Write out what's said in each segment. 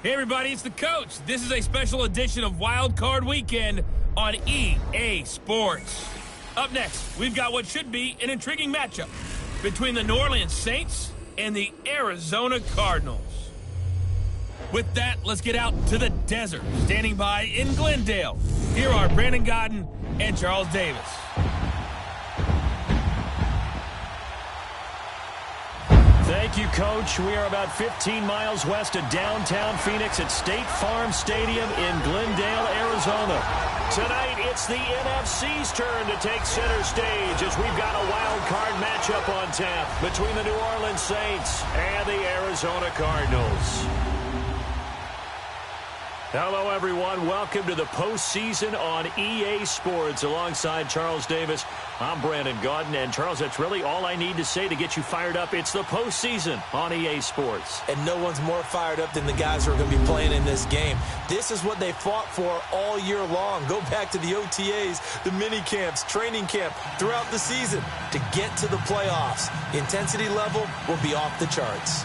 Hey everybody, it's the coach. This is a special edition of Wild Card Weekend on EA Sports. Up next, we've got what should be an intriguing matchup between the New Orleans Saints and the Arizona Cardinals. With that, let's get out to the desert. Standing by in Glendale, here are Brandon Godden and Charles Davis. Thank you, Coach. We are about 15 miles west of downtown Phoenix at State Farm Stadium in Glendale, Arizona. Tonight, it's the NFC's turn to take center stage as we've got a wild card matchup on tap between the New Orleans Saints and the Arizona Cardinals. Hello, everyone. Welcome to the postseason on EA Sports. Alongside Charles Davis, I'm Brandon Godden. And, Charles, that's really all I need to say to get you fired up. It's the postseason on EA Sports. And no one's more fired up than the guys who are going to be playing in this game. This is what they fought for all year long. Go back to the OTAs, the mini camps, training camp, throughout the season to get to the playoffs. Intensity level will be off the charts.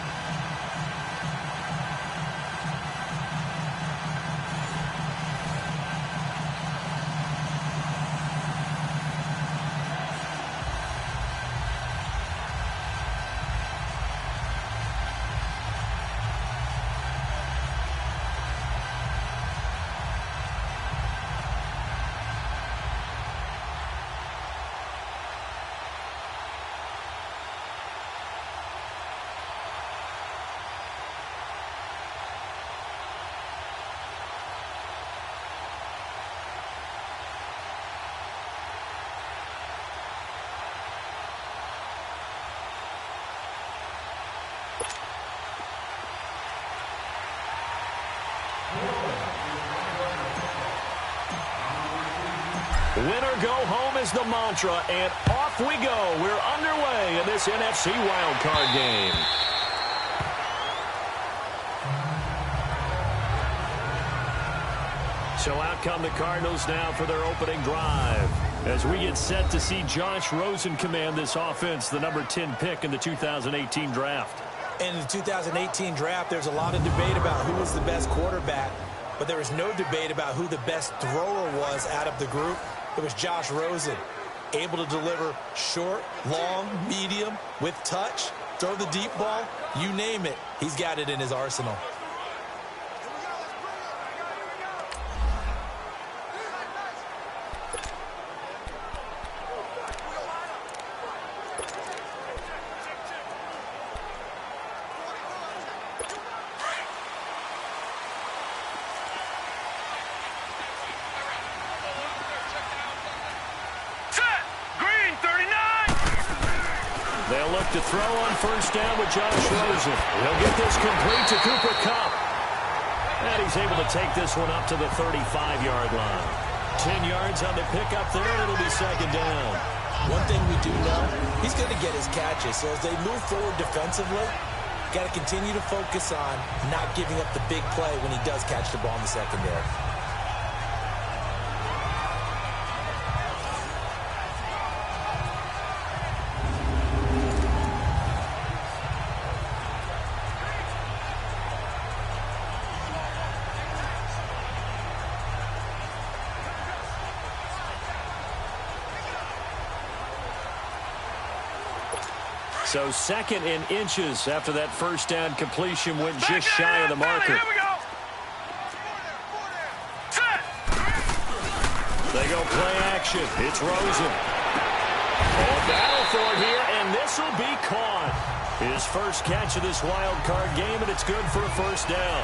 Winner go home is the mantra, and off we go. We're underway in this NFC wildcard game. So out come the Cardinals now for their opening drive as we get set to see Josh Rosen command this offense, the number 10 pick in the 2018 draft. In the 2018 draft, there's a lot of debate about who was the best quarterback, but there was no debate about who the best thrower was out of the group. It was Josh Rosen, able to deliver short, long, medium, with touch, throw the deep ball, you name it. He's got it in his arsenal. They'll look to throw on first down with Josh Rosen. He'll get this complete to Cooper Kupp. And he's able to take this one up to the 35-yard line. 10 yards on the pickup there, and it'll be second down. One thing we do know, he's going to get his catches. So as they move forward defensively, got to continue to focus on not giving up the big play when he does catch the ball in the secondary. So second in inches after that first down completion went just shy of the marker. Here we go. Set. They go play action. It's Rosen. Oh, battle for it here, and this will be caught. His first catch of this wild card game, and it's good for a first down.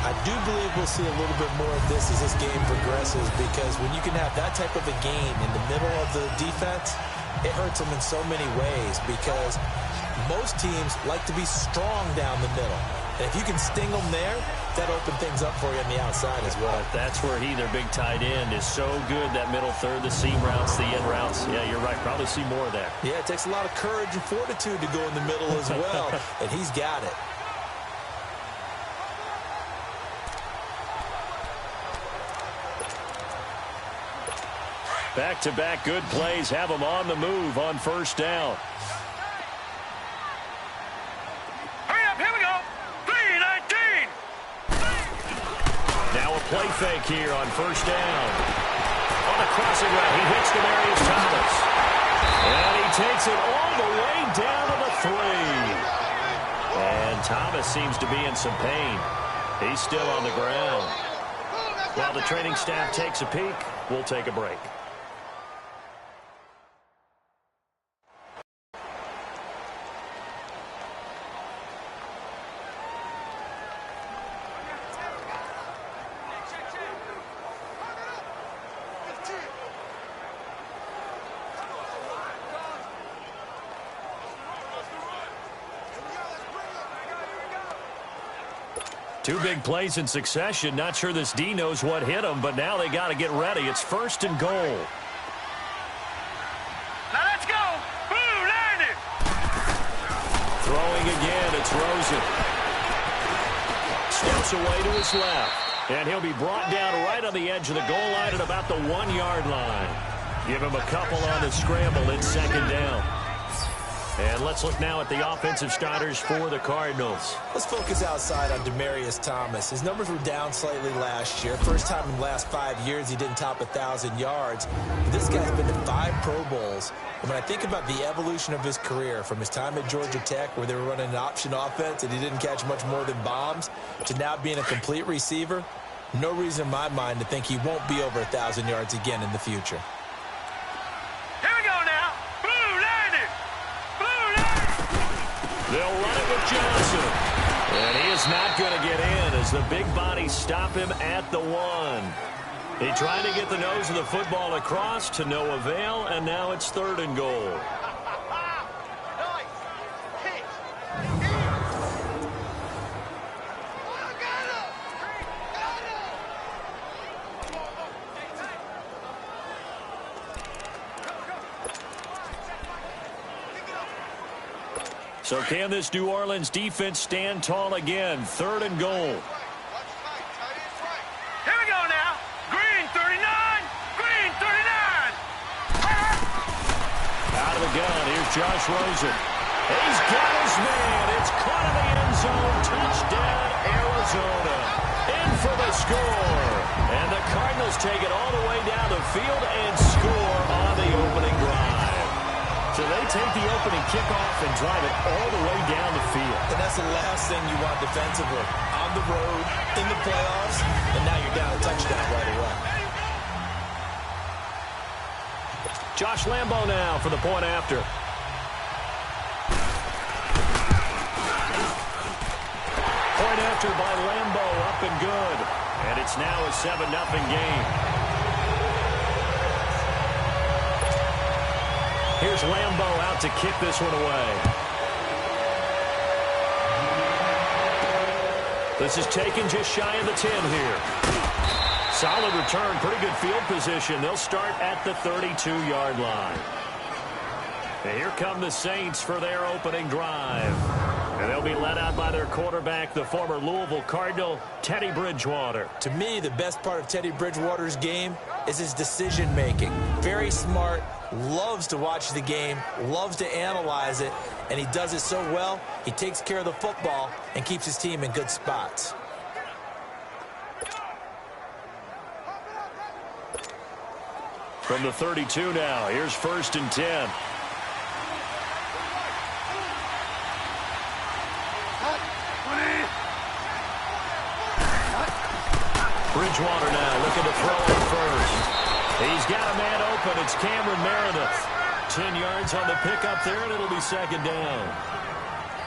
I do believe we'll see a little bit more of this as this game progresses, because when you can have that type of a gain in the middle of the defense, it hurts them in so many ways, because most teams like to be strong down the middle. And if you can sting them there, that opens things up for you on the outside as well. That's where their big tight end, is so good, that middle third, the seam routes, the in routes. Yeah, you're right. Probably see more of that. Yeah, it takes a lot of courage and fortitude to go in the middle as well, and he's got it. Back-to-back good plays have them on the move on first down. Hurry up, here we go. 3:19. play fake here on first down. On the crossing route, he hits Demaryius Thomas. And he takes it all the way down to the 3. And Thomas seems to be in some pain. He's still on the ground. While the training staff takes a peek, we'll take a break. Two big plays in succession. Not sure this D knows what hit him, but now they got to get ready. It's 1st and goal. Now let's go. Boo, learn it. Throwing again, it's Rosen. Steps away to his left. And he'll be brought down right on the edge of the goal line at about the 1-yard line. Give him a couple on the scramble. It's 2nd down. And let's look now at the offensive starters for the Cardinals. Let's focus outside on Demaryius Thomas. His numbers were down slightly last year. First time in the last 5 years he didn't top 1,000 yards. This guy's been to 5 Pro Bowls. And when I think about the evolution of his career, from his time at Georgia Tech where they were running an option offense and he didn't catch much more than bombs, to now being a complete receiver, no reason in my mind to think he won't be over 1,000 yards again in the future. They'll run it with Johnson. And he is not going to get in as the big bodies stop him at the 1. He tried to get the nose of the football across to no avail, and now it's 3rd and goal. So can this New Orleans defense stand tall again? 3rd and goal. Here we go now. Green 39. Green 39. Out of the gun. Here's Josh Rosen. He's got his man. It's caught in the end zone. Touchdown, Arizona. In for the score. And the Cardinals take it all the way down the field and score on the opening drive. So they take the opening kickoff and drive it all the way down the field. And that's the last thing you want defensively. On the road, in the playoffs, and now you're down a touchdown right away. Josh Lambo now for the point after. Point after by Lambo, up and good. And it's now a 7-0 game. Here's Lambo out to kick this one away. This is taken just shy of the 10 here. Solid return, pretty good field position. They'll start at the 32-yard line. And here come the Saints for their opening drive. And they'll be led out by their quarterback, the former Louisville Cardinal, Teddy Bridgewater. To me, the best part of Teddy Bridgewater's game is his decision-making. Very smart, loves to watch the game, loves to analyze it, and he does it so well, he takes care of the football and keeps his team in good spots. From the 32 now, here's 1st and 10. Bridgewater now looking to throw it first. He's got a man open. It's Cameron Meredith. 10 yards on the pickup there, and it'll be 2nd down.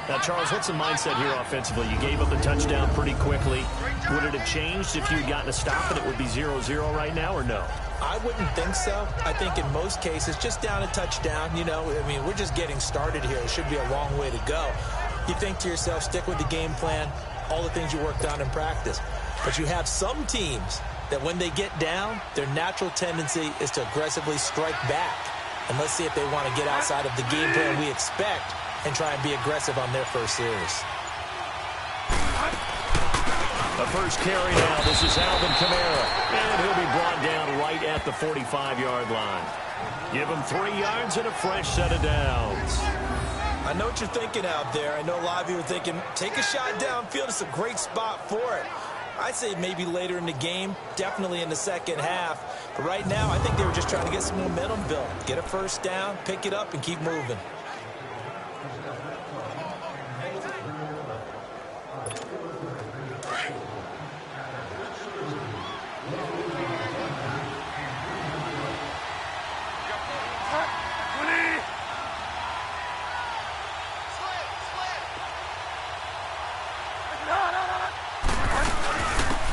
Now, Charles, what's the mindset here offensively? You gave up the touchdown pretty quickly. Would it have changed if you had gotten a stop and it would be 0-0 right now, or no? I wouldn't think so. I think in most cases, just down a touchdown, you know, I mean, we're just getting started here. It should be a long way to go. You think to yourself, stick with the game plan, all the things you worked on in practice. But you have some teams that when they get down, their natural tendency is to aggressively strike back. And let's see if they want to get outside of the game plan we expect and try and be aggressive on their first series. The first carry now. This is Alvin Kamara. And he'll be brought down right at the 45-yard line. Give him 3 yards and a fresh set of downs. I know what you're thinking out there. I know a lot of you are thinking, take a shot downfield. It's a great spot for it. I'd say maybe later in the game, definitely in the second half. But right now, I think they were just trying to get some momentum built. Get a first down, pick it up, and keep moving.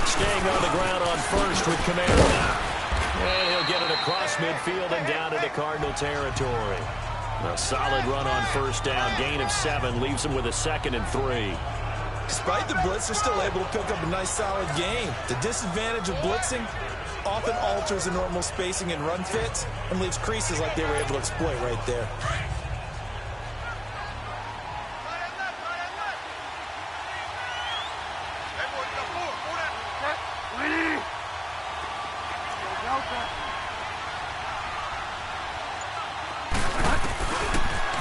Staying on the ground on first with Kamara. And he'll get it across midfield and down into Cardinal territory. A solid run on first down. Gain of 7 leaves him with a 2nd and 3. Despite the blitz, they're still able to pick up a nice, solid gain. The disadvantage of blitzing often alters the normal spacing and run fits and leaves creases like they were able to exploit right there.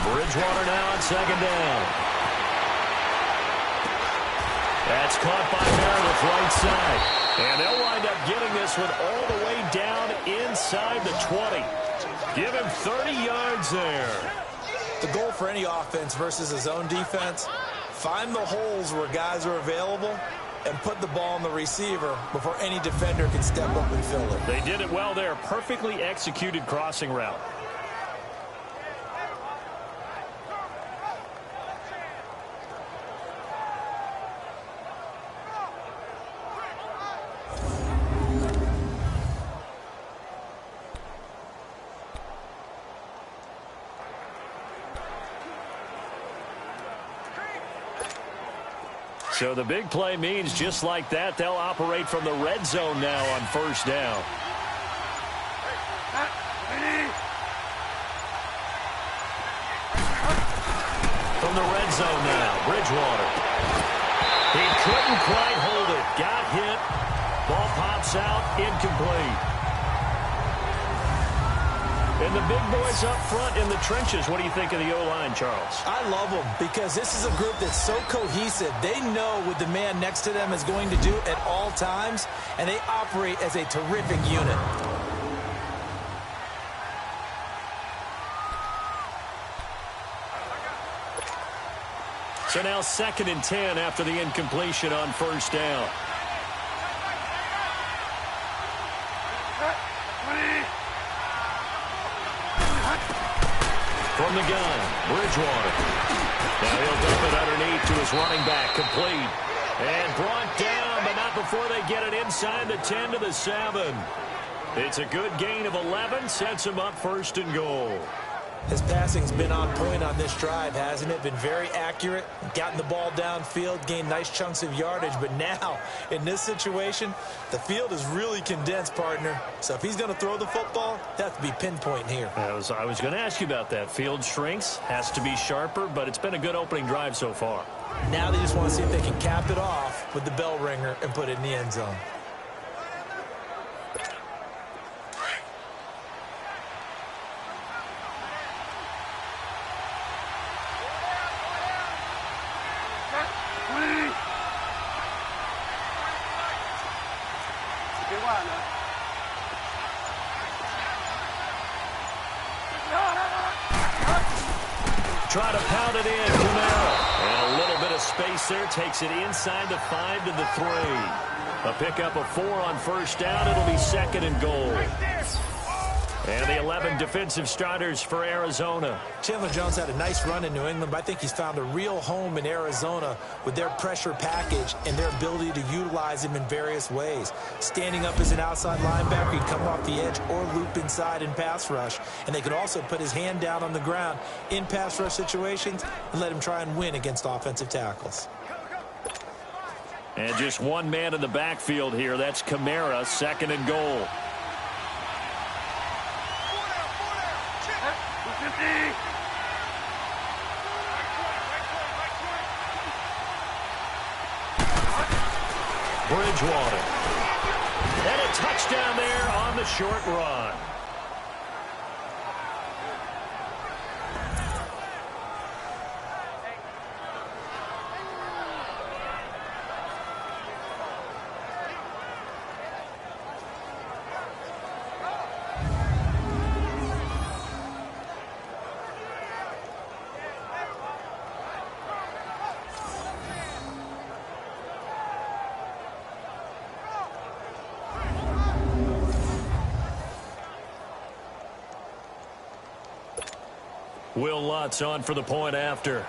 Bridgewater now on 2nd down. That's caught by Meredith right side. And they'll wind up getting this one all the way down inside the 20. Give him 30 yards there. The goal for any offense versus a zone defense, find the holes where guys are available and put the ball on the receiver before any defender can step up and fill it. They did it well there. Perfectly executed crossing route. So the big play means just like that, they'll operate from the red zone now on first down. From the red zone now, Bridgewater. He couldn't quite hold it. Got hit. Ball pops out, incomplete. And the big boys up front in the trenches, what do you think of the O-line, Charles? I love them because this is a group that's so cohesive. They know what the man next to them is going to do at all times, and they operate as a terrific unit. So now 2nd and 10 after the incompletion on first down. From the gun, Bridgewater. Now he'll dump it underneath to his running back, complete. And brought down, but not before they get it inside the 10 to the 7. It's a good gain of 11, sets him up 1st and goal. His passing's been on point on this drive, hasn't it? Been very accurate, gotten the ball downfield, gained nice chunks of yardage. But now, in this situation, the field is really condensed, partner. So if he's going to throw the football, that has to be pinpoint here. I was going to ask you about that. Field shrinks, has to be sharper, but it's been a good opening drive so far. Now they just want to see if they can cap it off with the bell ringer and put it in the end zone. Try to pound it in, Kamara. And a little bit of space there, takes it inside the 5 to the 3. A pickup of 4 on first down, it'll be 2nd and goal. And the 11 defensive starters for Arizona. Chandler Jones had a nice run in New England, but I think he's found a real home in Arizona with their pressure package and their ability to utilize him in various ways. Standing up as an outside linebacker, he'd come off the edge or loop inside in pass rush. And they could also put his hand down on the ground in pass rush situations and let him try and win against offensive tackles. And just one man in the backfield here. That's Kamara, 2nd and goal. Bridgewater. And a touchdown there on the short run. Will Lutz on for the point after.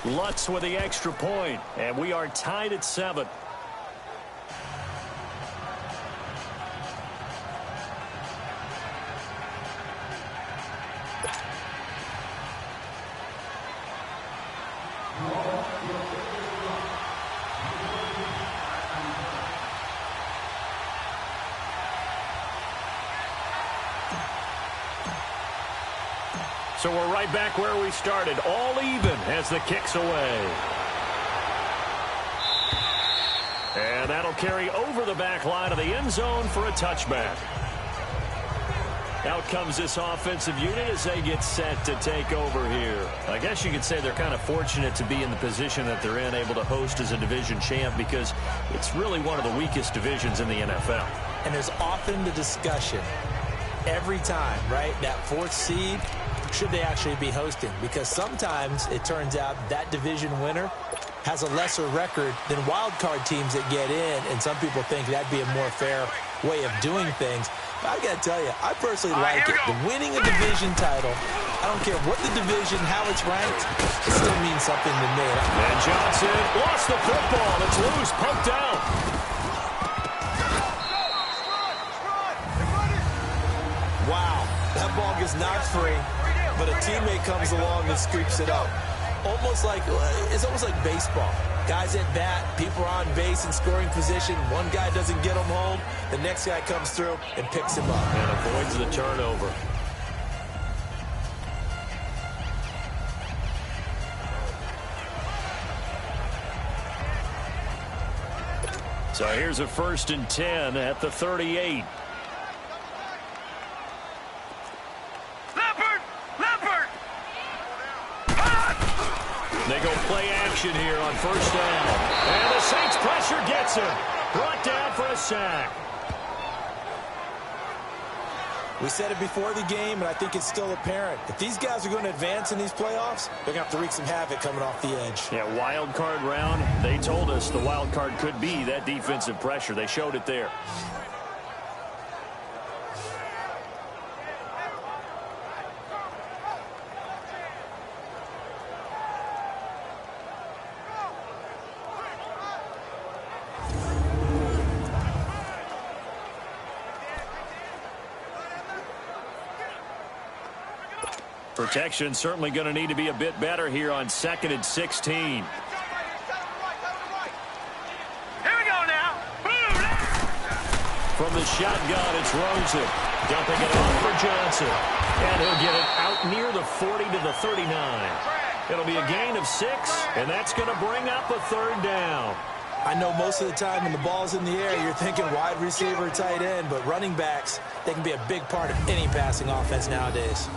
Lutz with the extra point, and we are tied at 7. So we're right back where we started, all even as the kick's away. And that'll carry over the back line of the end zone for a touchback. Out comes this offensive unit as they get set to take over here. I guess you could say they're kind of fortunate to be in the position that they're in, able to host as a division champ, because it's really one of the weakest divisions in the NFL. And there's often the discussion every time, right, that 4th seed, should they actually be hosting? Because sometimes it turns out that division winner has a lesser record than wild card teams that get in, and some people think that'd be a more fair way of doing things. But I got to tell you, I personally like it. The winning a division title, I don't care what the division, how it's ranked, it still means something to me. And Johnson lost the football. It's loose, poked out. Wow, that ball gets knocked free, but a teammate comes along and scoops it up. It's almost like baseball. Guys at bat, people are on base in scoring position. One guy doesn't get him home. The next guy comes through and picks him up. And avoids the turnover. So here's a 1st and 10 at the 38. They go play action here on 1st down. And the Saints pressure gets him. Brought down for a sack. We said it before the game, and I think it's still apparent. If these guys are going to advance in these playoffs, they're going to have to wreak some havoc coming off the edge. Yeah, wild card round. They told us the wild card could be that defensive pressure. They showed it there. Protection certainly going to need to be a bit better here on 2nd and 16. Here we go now. From the shotgun, it's Rosen. Dumping it off for Johnson. And he'll get it out near the 40 to the 39. It'll be a gain of 6, and that's going to bring up a 3rd down. I know most of the time when the ball's in the air, you're thinking wide receiver, tight end, but running backs, they can be a big part of any passing offense nowadays.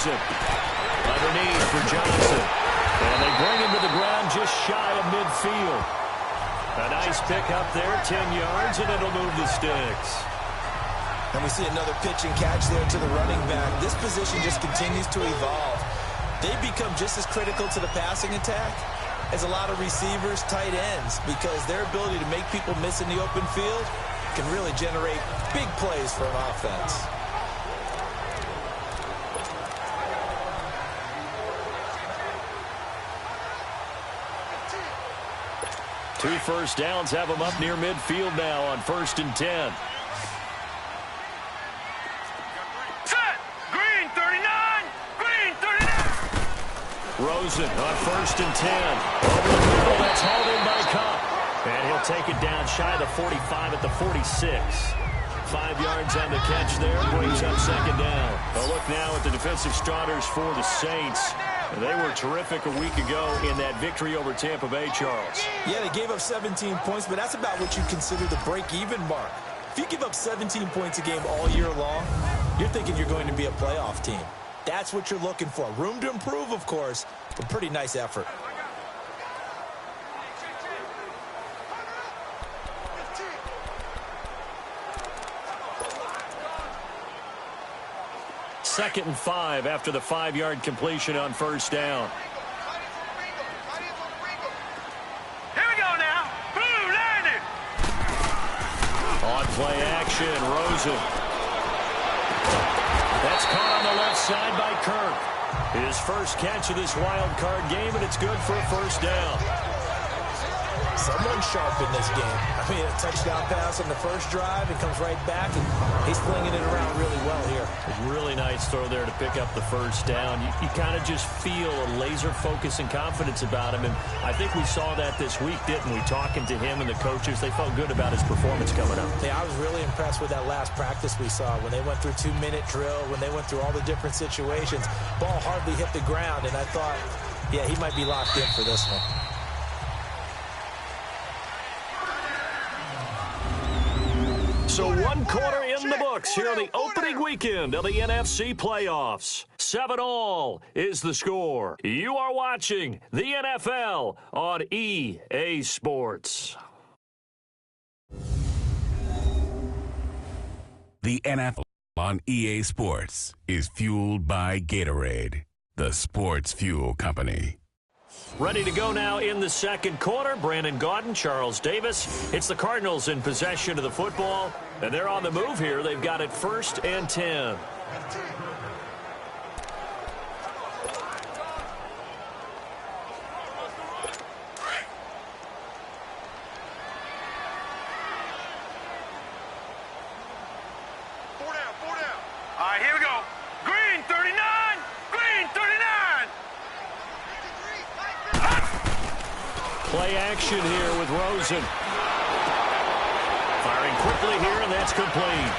Underneath for Johnson. And they bring him to the ground just shy of midfield. A nice pick up there, 10 yards, and it'll move the sticks. And we see another pitch and catch there to the running back. This position just continues to evolve. They become just as critical to the passing attack as a lot of receivers, tight ends, because their ability to make people miss in the open field can really generate big plays for an offense. 2 first downs have them up near midfield now on 1st and 10. Set! Green 39! Green 39! Rosen on 1st and 10. Over the middle, that's hauled in by Cup. And he'll take it down shy of the 45 at the 46. 5 yards on the catch there, brings up 2nd down. A look now at the defensive starters for the Saints. They were terrific a week ago in that victory over Tampa Bay, Charles. Yeah, they gave up 17 points, but that's about what you consider the break-even mark. If you give up 17 points a game all year long, you're thinking you're going to be a playoff team. That's what you're looking for. Room to improve, of course, but pretty nice effort. Second and 5 after the 5-yard completion on first down. Here we go now. Blue landed. On play action, Rosen. That's caught on the left side by Kirk. His first catch of this wild card game, and it's good for a first down. Someone sharp in this game. I mean, a touchdown pass on the first drive, and comes right back, and he's flinging it around really well here. A really nice throw there to pick up the first down. You kind of just feel a laser focus and confidence about him, and I think we saw that this week, didn't we? Talking to him and the coaches, they felt good about his performance coming up. Yeah, I was really impressed with that last practice we saw when they went through 2-minute drill, when they went through all the different situations. Ball hardly hit the ground, and I thought, yeah, he might be locked in for this one. So 1 quarter in the books here on the opening weekend of the NFC playoffs. 7-all is the score. You are watching the NFL on EA Sports. The NFL on EA Sports is fueled by Gatorade, the sports fuel company. Ready to go now in the second quarter. Brandon Gaudin, Charles Davis. It's the Cardinals in possession of the football, and they're on the move here. They've got it 1st and 10. Four down. All right, here we go. Green 39. Green 39. Play action here with Rosen. Firing quickly here, and that's complete.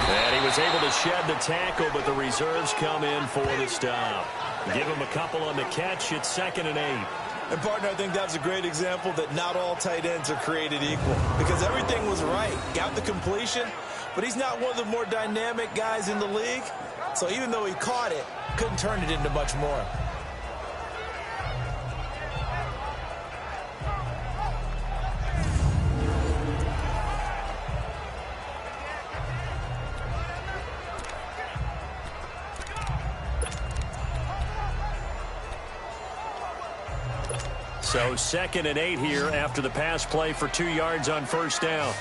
And he was able to shed the tackle, but the reserves come in for the stop. Give him a couple on the catch. It's 2nd and 8. And, partner, I think that's a great example that not all tight ends are created equal, because everything was right. Got the completion, but he's not one of the more dynamic guys in the league. So even though he caught it, couldn't turn it into much more. So 2nd and 8 here after the pass play for 2 yards on first down.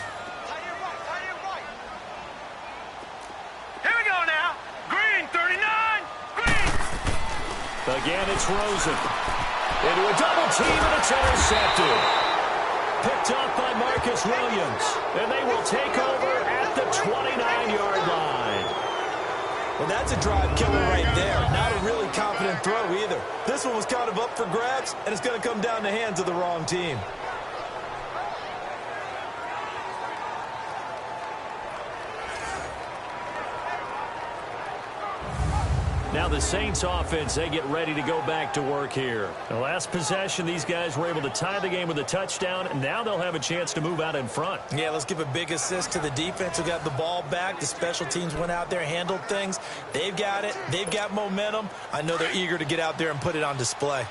Here we go now. Green 39. Green. Again, it's Rosen. Into a double team, and it's intercepted. Picked up by Marcus Williams. And they will take over at the 29-yard line. Well, that's a drive killer right there. Not a really confident throw either. This one was kind of up for grabs, and it's going to come down the hands of the wrong team. Now the Saints offense, they get ready to go back to work here. The last possession, these guys were able to tie the game with a touchdown, and now they'll have a chance to move out in front. Yeah, let's give a big assist to the defense who got the ball back. The special teams went out there, handled things. They've got it. They've got momentum. I know they're eager to get out there and put it on display.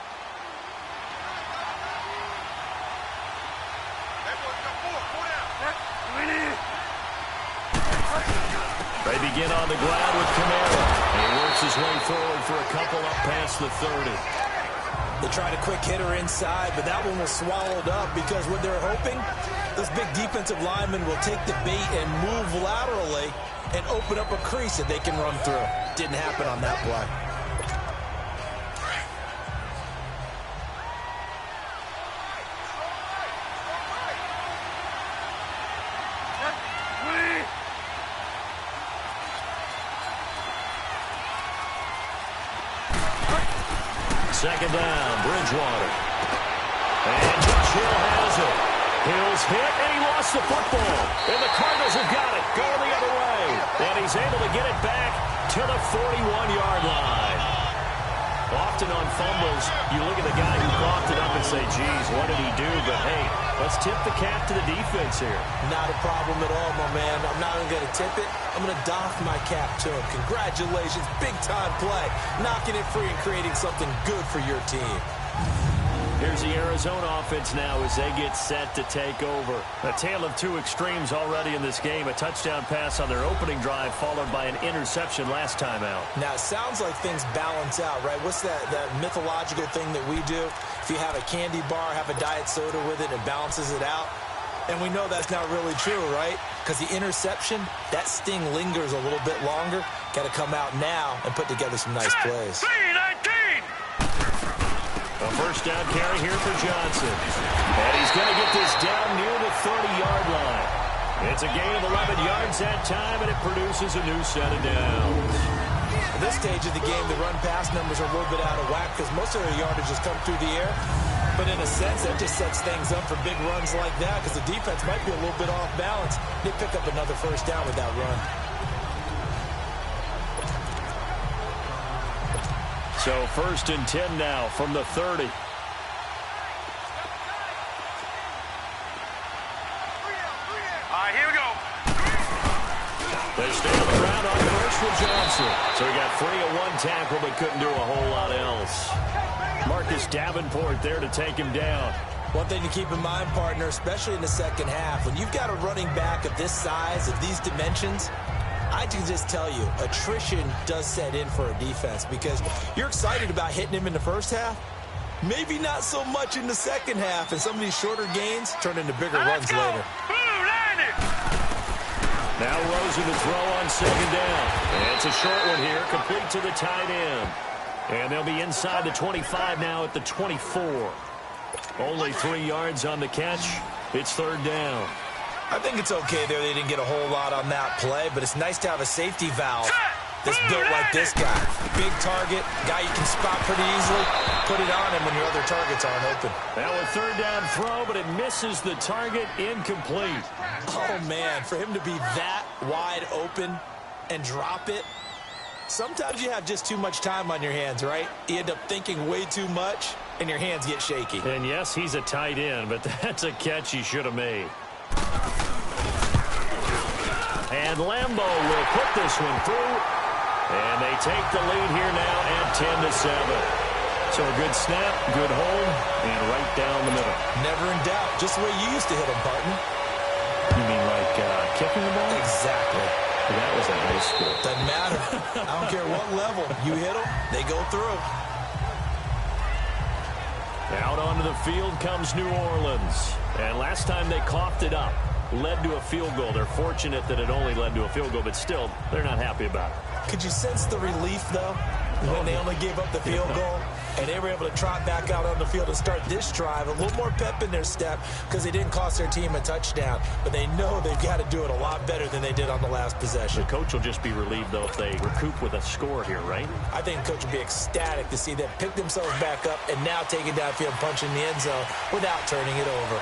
They begin on the ground with Kamara. He works his way forward for a couple up past the 30. They tried a quick hitter inside, but that one was swallowed up because what they're hoping, this big defensive lineman will take the bait and move laterally and open up a crease that they can run through. Didn't happen on that play. Second down, Bridgewater. And Josh Hill has it. Hill's hit, and he lost the football. And the Cardinals have got it, going the other way. And he's able to get it back to the 41-yard line. Often on fumbles, you look at the guy who coughed it up and say, geez, what did he do? But, hey, let's tip the cap to the defense here. Not a problem at all, my man. I'm not even going to tip it. I'm going to doff my cap to him. Congratulations. Big-time play. Knocking it free and creating something good for your team. Here's the Arizona offense now as they get set to take over. A tale of two extremes already in this game. A touchdown pass on their opening drive followed by an interception last time out. Now, it sounds like things balance out, right? What's that mythological thing that we do? If you have a candy bar, have a diet soda with it, it balances it out. And we know that's not really true, right? Because the interception, that sting lingers a little bit longer. Got to come out now and put together some nice plays. A first down carry here for Johnson. And he's going to get this down near the 30-yard line. It's a gain of 11 yards that time, and it produces a new set of downs. At this stage of the game, the run-pass numbers are a little bit out of whack because most of their yardage has come through the air. But in a sense, that just sets things up for big runs like that because the defense might be a little bit off balance. They pick up another first down with that run. So 1st and 10 now from the 30. Here we go. They stay on the ground on first with Johnson. So he got free of one tackle but couldn't do a whole lot else. Marcus Davenport there to take him down. One thing to keep in mind, partner, especially in the second half, when you've got a running back of this size, of these dimensions, I can just tell you, attrition does set in for a defense because you're excited about hitting him in the first half. Maybe not so much in the second half, and some of these shorter gains turn into bigger runs later. Now Rosen to throw on second down. And it's a short one here, complete to the tight end. And they'll be inside the 25 now at the 24. Only 3 yards on the catch. It's 3rd down. I think it's okay there. They didn't get a whole lot on that play, but it's nice to have a safety valve that's built like this guy. Big target, guy you can spot pretty easily. Put it on him when your other targets aren't open. Now a 3rd down throw, but it misses the target, incomplete. Oh, man, for him to be that wide open and drop it, sometimes you have just too much time on your hands, right? You end up thinking way too much, and your hands get shaky. And yes, he's a tight end, but that's a catch he should have made. And Lambeau will put this one through. And they take the lead here now at 10-7. So a good snap, good hold, and right down the middle. Never in doubt. Just the way you used to hit them, partner. You mean like kicking the ball? Exactly. That was in high school. Doesn't matter. I don't care what level. You hit them, they go through. Out onto the field comes New Orleans. And last time they coughed it up, led to a field goal. They're fortunate that it only led to a field goal, but still, they're not happy about it. Could you sense the relief, though, when they only gave up the field goal? And they were able to trot back out on the field and start this drive. A little more pep in their step because they didn't cost their team a touchdown. But they know they've got to do it a lot better than they did on the last possession. The coach will just be relieved, though, if they recoup with a score here, right? I think the coach will be ecstatic to see them pick themselves back up and now take it downfield, punching the end zone without turning it over.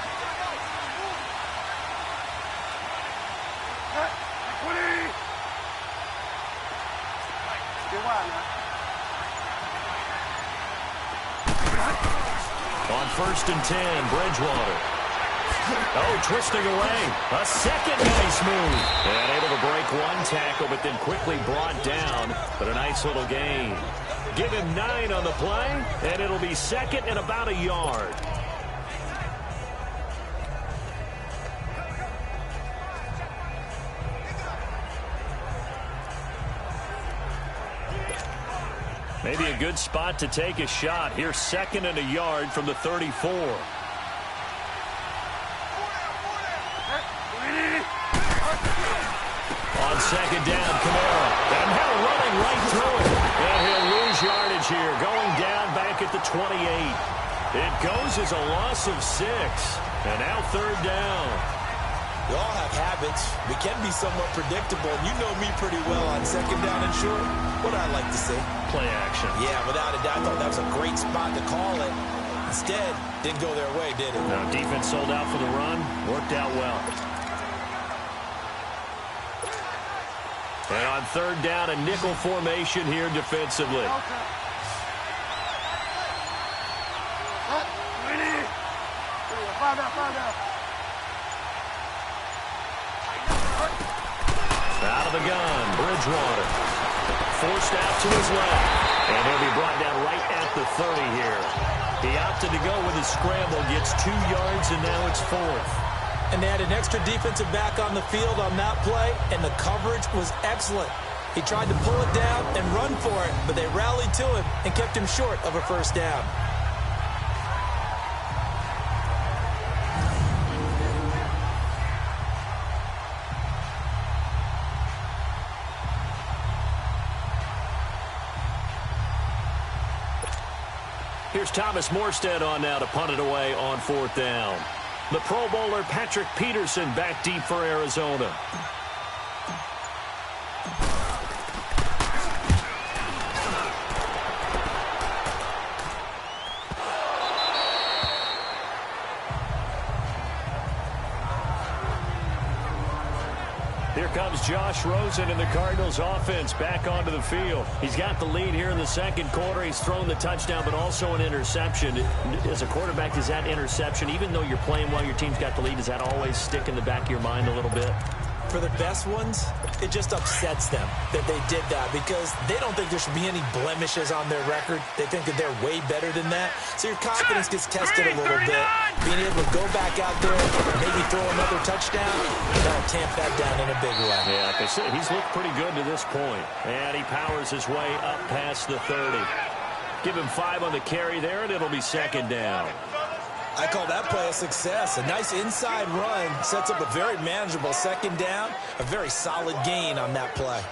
On 1st and 10, Bridgewater. Oh, twisting away. A second nice move. And able to break one tackle, but then quickly brought down. But a nice little gain. Give him 9 on the play, and it'll be 2nd and about a yard. Maybe a good spot to take a shot. Here's 2nd and a yard from the 34. On 2nd down, Kamara. And now running right through it. And he'll lose yardage here. Going down back at the 28. It goes as a loss of 6. And now 3rd down. We all have habits. We can be somewhat predictable. You know me pretty well on 2nd down and short. What I like to see. Play action. Yeah, without a doubt. I thought that was a great spot to call it. Instead, didn't go their way, did it? No, defense sold out for the run. Worked out well. And on 3rd down, a nickel formation here defensively. Out of the gun, Bridgewater. Forced out to his left. And he'll be brought down right at the 30 here. He opted to go with his scramble, gets 2 yards, and now it's 4th. And they had an extra defensive back on the field on that play, and the coverage was excellent. He tried to pull it down and run for it, but they rallied to him and kept him short of a first down. Here's Thomas Morstead on now to punt it away on 4th down. The Pro Bowler Patrick Peterson back deep for Arizona. Here comes Josh Rosen and the Cardinals offense back onto the field. He's got the lead here in the second quarter. He's thrown the touchdown, but also an interception. As a quarterback, does that interception, even though you're playing while your team's got the lead, does that always stick in the back of your mind a little bit? For the best ones, it just upsets them that they did that because they don't think there should be any blemishes on their record. They think that they're way better than that. So your confidence gets tested a little bit. Being able to go back out there, maybe throw another touchdown, that'll tamp that down in a big way. Yeah, like I said, he's looked pretty good to this point. And he powers his way up past the 30. Give him 5 on the carry there, and it'll be 2nd down. I call that play a success. A nice inside run sets up a very manageable 2nd down. A very solid gain on that play.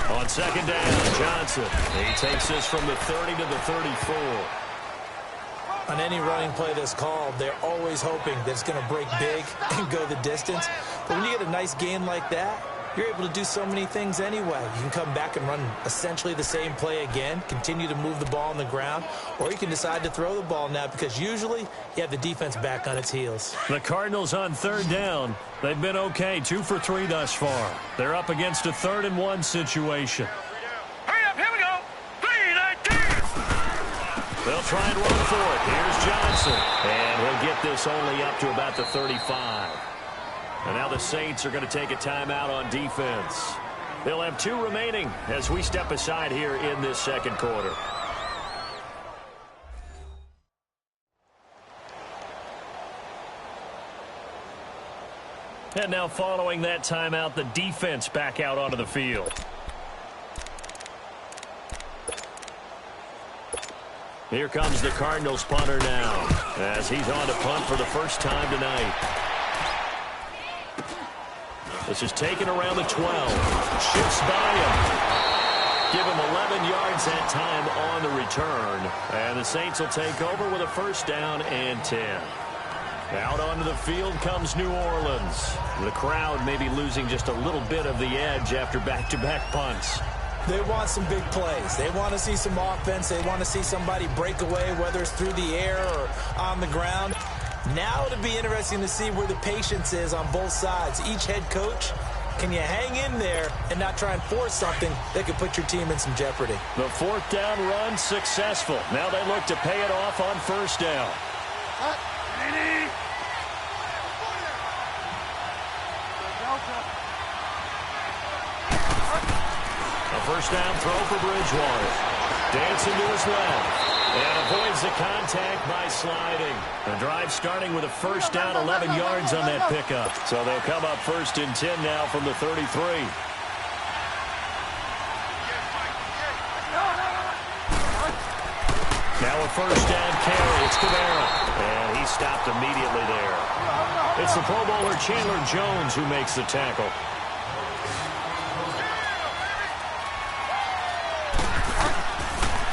On 2nd down, Johnson. He takes this from the 30 to the 34. On any running play that's called, they're always hoping that it's going to break big and go the distance. But when you get a nice gain like that, you're able to do so many things anyway. You can come back and run essentially the same play again, continue to move the ball on the ground, or you can decide to throw the ball now because usually you have the defense back on its heels. The Cardinals on 3rd down. They've been okay, 2 for 3 thus far. They're up against a 3rd and 1 situation. Hurry up, here we go. 3-19. They'll try and run for it. Here's Johnson. And he'll get this only up to about the 35. And now the Saints are going to take a timeout on defense. They'll have 2 remaining as we step aside here in this second quarter. And now following that timeout, the defense back out onto the field. Here comes the Cardinals punter now as he's on to punt for the first time tonight. This is taken around the 12. Shifts by him. Give him 11 yards that time on the return. And the Saints will take over with a 1st down and 10. Out onto the field comes New Orleans. The crowd may be losing just a little bit of the edge after back-to-back punts. They want some big plays. They want to see some offense. They want to see somebody break away, whether it's through the air or on the ground. Now it'll be interesting to see where the patience is on both sides. Each head coach, can you hang in there and not try and force something that could put your team in some jeopardy? The 4th down run successful. Now they look to pay it off on 1st down. A 1st down throw for Bridgewater. Dancing to his left. And avoids the contact by sliding. The drive starting with a 1st down, 11 yards on that pickup. So they'll come up 1st and 10 now from the 33. Now a 1st down carry. It's Kamara. And he stopped immediately there. It's the Pro Bowler Chandler Jones who makes the tackle.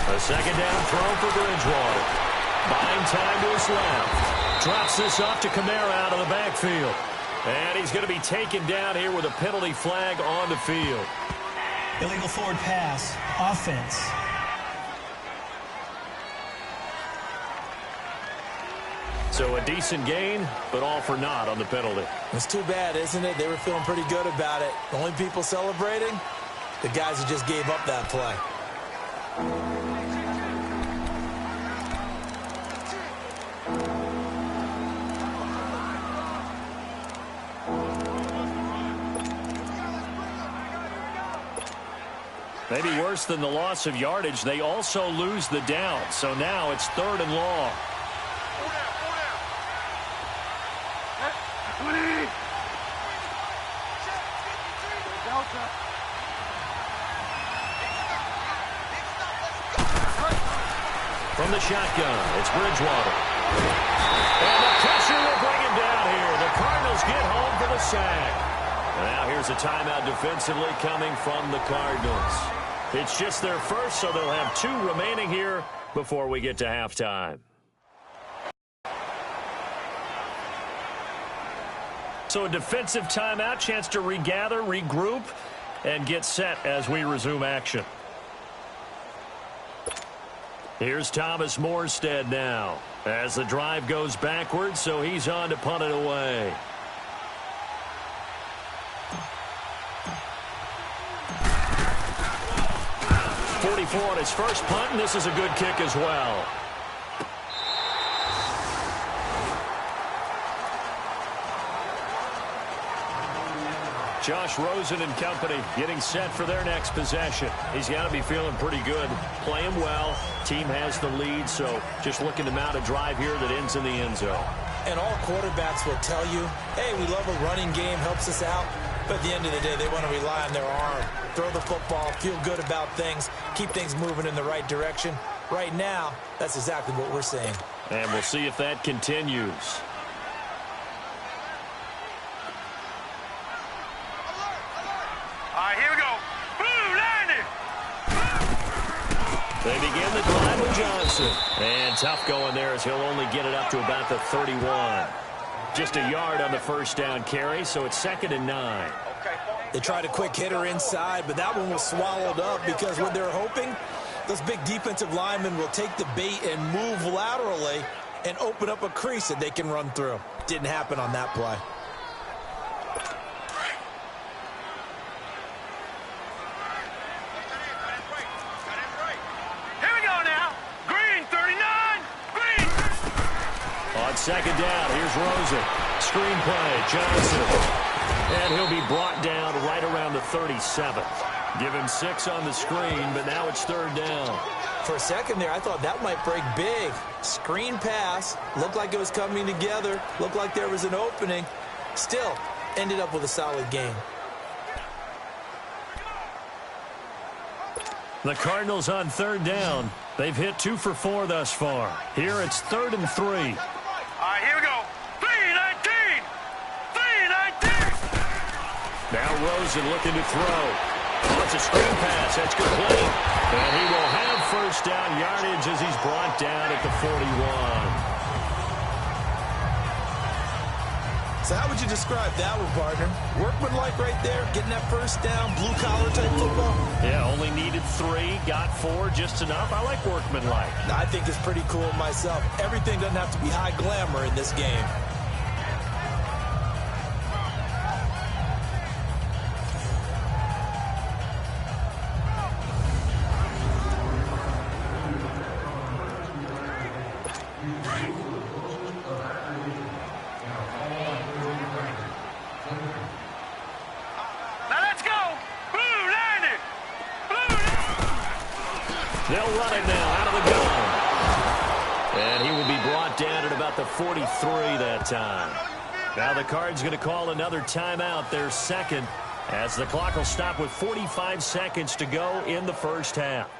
A 2nd down throw for Bridgewater. Buying time to his left. Drops this off to Kamara out of the backfield. And he's going to be taken down here with a penalty flag on the field. Illegal forward pass. Offense. So a decent gain, but all for naught on the penalty. It's too bad, isn't it? They were feeling pretty good about it. The only people celebrating, the guys who just gave up that play. Maybe worse than the loss of yardage, they also lose the down. So now it's 3rd and long. From the shotgun, it's Bridgewater. And the catcher will bring him down here. The Cardinals get home for the sack. And now here's a timeout defensively coming from the Cardinals. It's just their first, so they'll have 2 remaining here before we get to halftime. So a defensive timeout, chance to regather, regroup, and get set as we resume action. Here's Thomas Morstead now as the drive goes backwards, so he's on to punt it away. .44 on his first punt, and this is a good kick as well. Josh Rosen and company getting set for their next possession. He's got to be feeling pretty good, playing well. Team has the lead, so just looking to mount a drive here that ends in the end zone. And all quarterbacks will tell you, hey, we love a running game, helps us out. But at the end of the day, they want to rely on their arm, throw the football, feel good about things, keep things moving in the right direction. Right now, that's exactly what we're seeing. And we'll see if that continues. All right, here we go. Blue landing. They begin the drive with Johnson. And tough going there as he'll only get it up to about the 31. Just a yard on the first down carry, so it's 2nd and 9. They tried a quick hitter inside, but that one was swallowed up because what they're hoping, those big defensive linemen will take the bait and move laterally and open up a crease that they can run through. Didn't happen on that play. Here we go now. Green 39. Green. On 2nd down, here's Rosen. Screen play, Johnson. And he'll be brought down right around the 37th. Give him 6 on the screen, but now it's 3rd down. For a second there, I thought that might break big. Screen pass, looked like it was coming together, looked like there was an opening. Still, ended up with a solid game. The Cardinals on 3rd down. They've hit 2 for 4 thus far. Here it's 3rd and 3. All right, here we go. 319. 319. Now Rosen looking to throw. It's a screen pass. That's complete. And he will have first down yardage as he's brought down at the 41. So how would you describe that one, partner? Workmanlike right there, getting that first down, blue-collar type football? Yeah, only needed 3, got 4, just enough. I like workmanlike. I think it's pretty cool myself. Everything doesn't have to be high glamour in this game. They'll run it now out of the gun. And he will be brought down at about the 43 that time. Now the Cards going to call another timeout, their second, as the clock will stop with 45 seconds to go in the first half.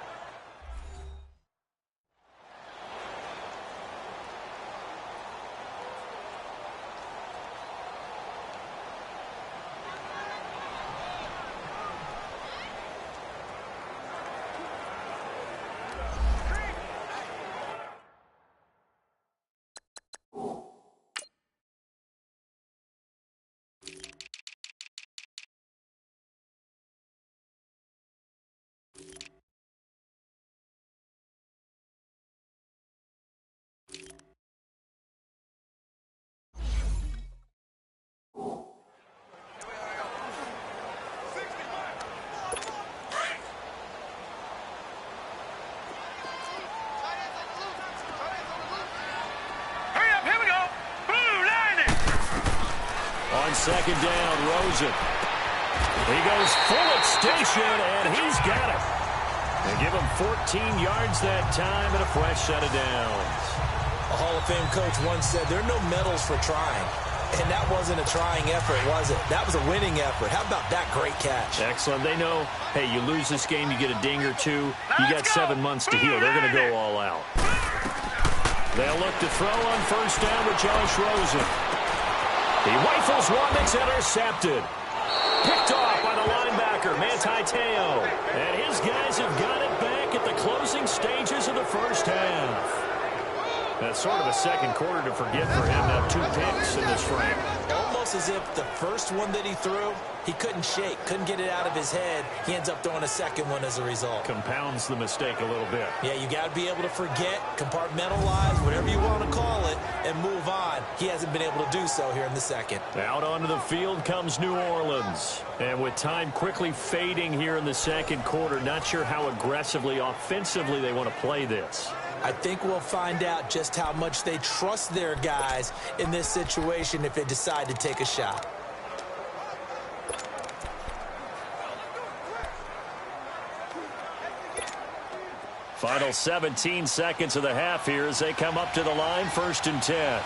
second down. Rosen. He goes full extension, and he's got it. They give him 14 yards that time and a fresh set of downs. A Hall of Fame coach once said there are no medals for trying. And that wasn't a trying effort, was it? That was a winning effort. How about that great catch? Excellent. They know, hey, you lose this game, you get a ding or two. You got 7 months to heal. They're going to go all out. They'll look to throw on first down with Josh Rosen. He rifles one that's intercepted. Picked off by the linebacker, Manti Te'o. And his guys have got it back at the closing stages of the first half. That's sort of a second quarter to forget for him. Now 2 picks in this frame. Almost as if the first one that he threw, he couldn't shake, couldn't get it out of his head. He ends up throwing a second one as a result. Compounds the mistake a little bit. Yeah, you got to be able to forget, compartmentalize, whatever you want to call it, and move on. He hasn't been able to do so here in the second. Out onto the field comes New Orleans. And with time quickly fading here in the second quarter, not sure how aggressively, offensively they want to play this. I think we'll find out just how much they trust their guys in this situation if they decide to take a shot. Final 17 seconds of the half here as they come up to the line, 1st and 10.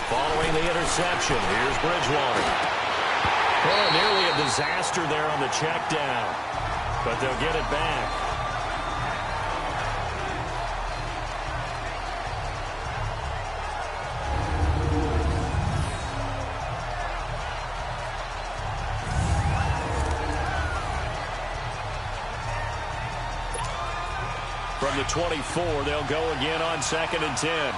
Following the interception, here's Bridgewater. Oh, nearly a disaster there on the check down, but they'll get it back. From the 24, they'll go again on 2nd and 10.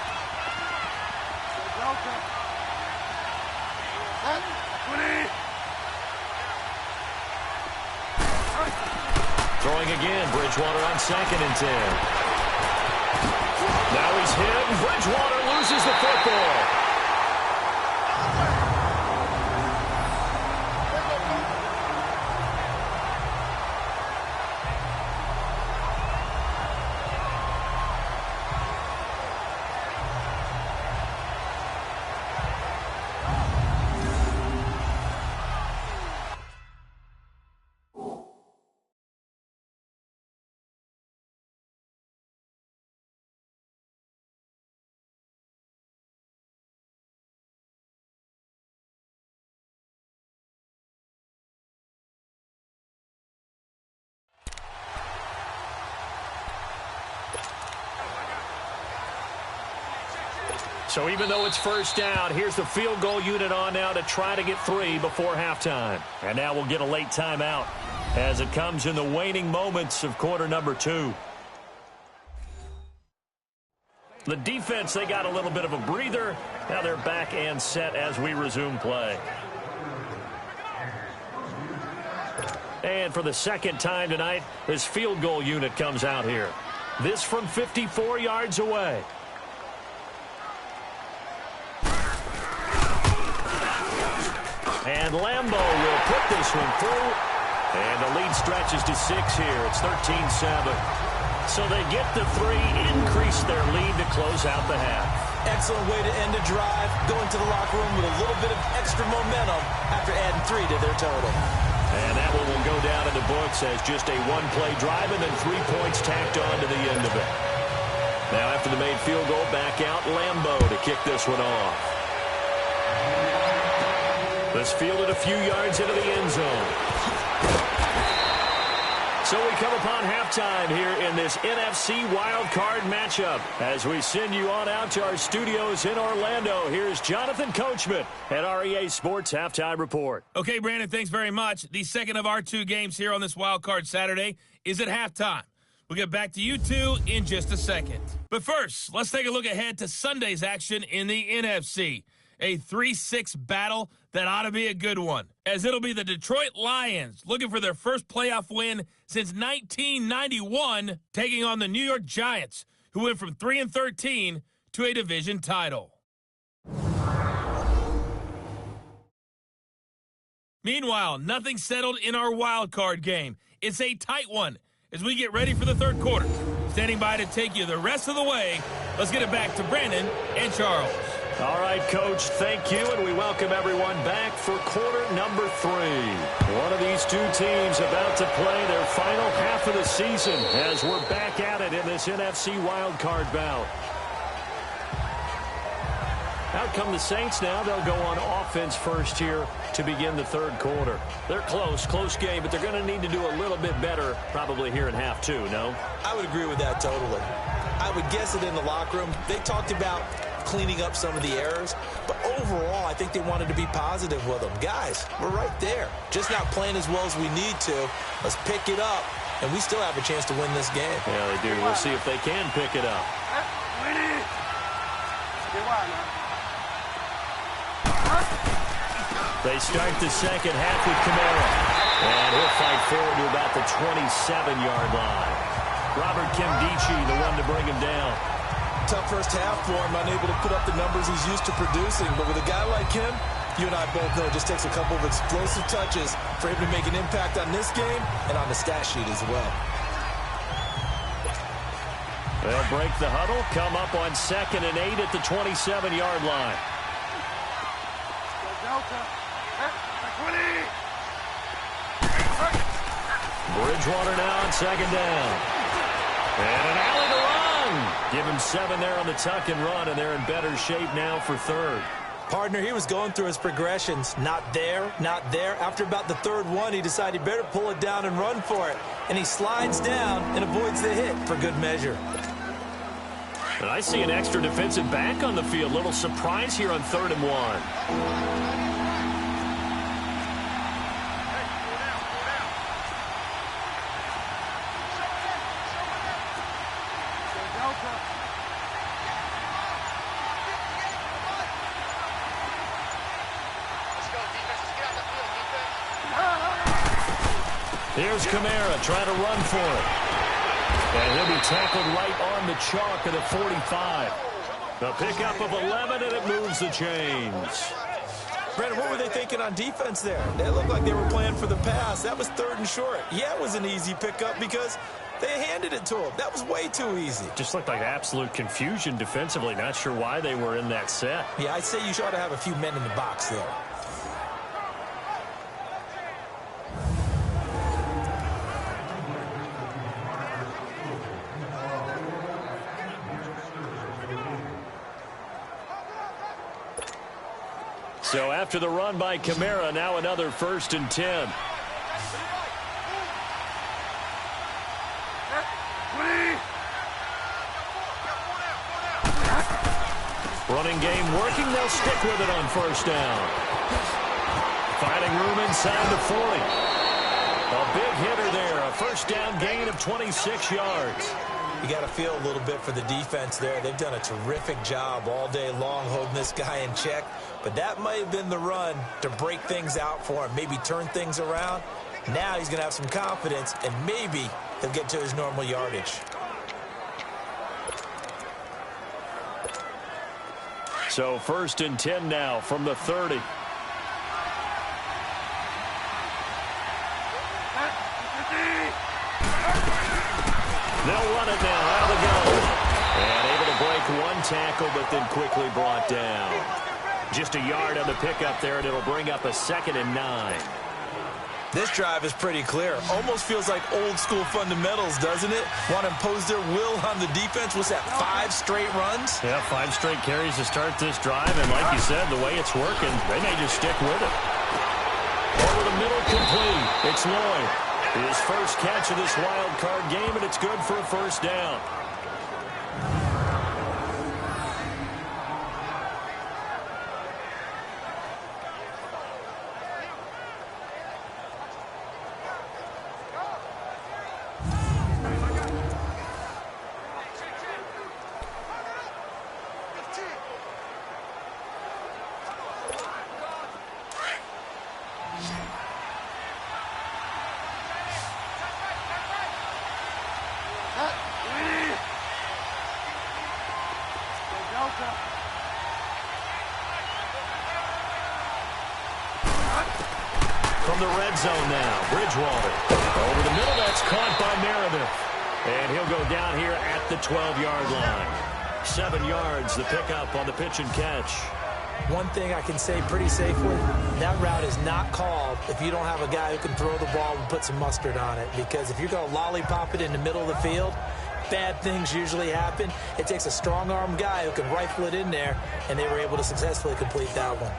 Throwing again, Bridgewater on 2nd and 10. Now he's hit, and Bridgewater loses the football. So even though it's first down, here's the field goal unit on now to try to get 3 before halftime. And now we'll get a late timeout as it comes in the waning moments of quarter number 2. The defense, they got a little bit of a breather. Now they're back and set as we resume play. And for the second time tonight, this field goal unit comes out here. This from 54 yards away. And Lambo will put this one through. And the lead stretches to 6 here. It's 13-7. So they get the 3, increase their lead to close out the half. Excellent way to end a drive. Going to the locker room with a little bit of extra momentum after adding 3 to their total. And that one will go down in the books as just a one-play drive and then 3 points tacked on to the end of it. Now after the made field goal, back out Lambo to kick this one off. This fielded a few yards into the end zone. So we come upon halftime here in this NFC wildcard matchup. As we send you on out to our studios in Orlando, here's Jonathan Coachman at REA Sports Halftime Report. Okay, Brandon, thanks very much. The second of our 2 games here on this wildcard Saturday is at halftime. We'll get back to you two in just a second. But first, let's take a look ahead to Sunday's action in the NFC. A 3-6 battle that ought to be a good one, as it'll be the Detroit Lions looking for their first playoff win since 1991, taking on the New York Giants, who went from 3-13 to a division title. Meanwhile, nothing settled in our wild card game. It's a tight one, as we get ready for the third quarter. Standing by to take you the rest of the way, let's get it back to Brandon and Charles. All right, Coach, thank you, and we welcome everyone back for quarter number 3. One of these two teams about to play their final half of the season as we're back at it in this NFC wildcard bout. Out come the Saints now. They'll go on offense first here to begin the third quarter. They're close game, but they're going to need to do a little bit better probably here in half 2, no? I would agree with that totally. I would guess it in the locker room. They talked about cleaning up some of the errors, but overall, I think they wanted to be positive with them. Guys, we're right there. Just not playing as well as we need to. Let's pick it up, and we still have a chance to win this game. Yeah, they do. We'll see if they can pick it up. They start the second half with Kamara, and he'll fight forward to about the 27-yard line. Robert Kimdichie, the one to bring him down. Tough first half for him, unable to put up the numbers he's used to producing. But with a guy like him, you and I both know it just takes a couple of explosive touches for him to make an impact on this game and on the stat sheet as well. They'll break the huddle, come up on 2nd and 8 at the 27-yard line. Bridgewater now on 2nd down. And an alley to run. Give him 7 there on the tuck and run, and they're in better shape now for 3rd. Partner, he was going through his progressions. Not there, not there. After about the 3rd one, he decided he better pull it down and run for it. And he slides down and avoids the hit for good measure. And I see an extra defensive back on the field. Little surprise here on 3rd and 1. Here's Kamara trying to run for it. And he'll be tackled right on the chalk at the 45. A pickup of 11, and it moves the chains. Brandon, what were they thinking on defense there? They looked like they were playing for the pass. That was 3rd and short. Yeah, it was an easy pickup because they handed it to him. That was way too easy. Just looked like absolute confusion defensively. Not sure why they were in that set. Yeah, I'd say you ought to have a few men in the box there. So after the run by Kamara, now another 1st and 10. Running game working. They'll stick with it on 1st down. Finding room inside the 40. A big hitter there. A 1st down gain of 26 yards. You got to feel a little bit for the defense there. They've done a terrific job all day long holding this guy in check. But that might have been the run to break things out for him, maybe turn things around. Now he's going to have some confidence, and maybe he'll get to his normal yardage. So 1st and 10 now from the 30. They'll run it now out of the gun. And able to break one tackle, but then quickly brought down. Just a yard on the pickup there, and it'll bring up a 2nd and 9. This drive is pretty clear. Almost feels like old school fundamentals, doesn't it? Want to impose their will on the defense. What's that, 5 straight runs? Yeah, 5 straight carries to start this drive. And like you said, the way it's working, they may just stick with it. Over the middle, complete. It's Lloyd. His first catch of this wild card game, and it's good for a 1st down. From the red zone now, Bridgewater. Over the middle, that's caught by Meredith. And he'll go down here at the 12-yard line. 7 yards, the pickup on the pitch and catch. One thing I can say pretty safely, that route is not called if you don't have a guy who can throw the ball and put some mustard on it. Because if you're going to lollipop it in the middle of the field, bad things usually happen. It takes a strong-arm guy who can rifle it in there, and they were able to successfully complete that one.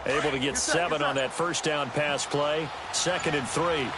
Able to get 7 on that first down pass play. 2nd and 3.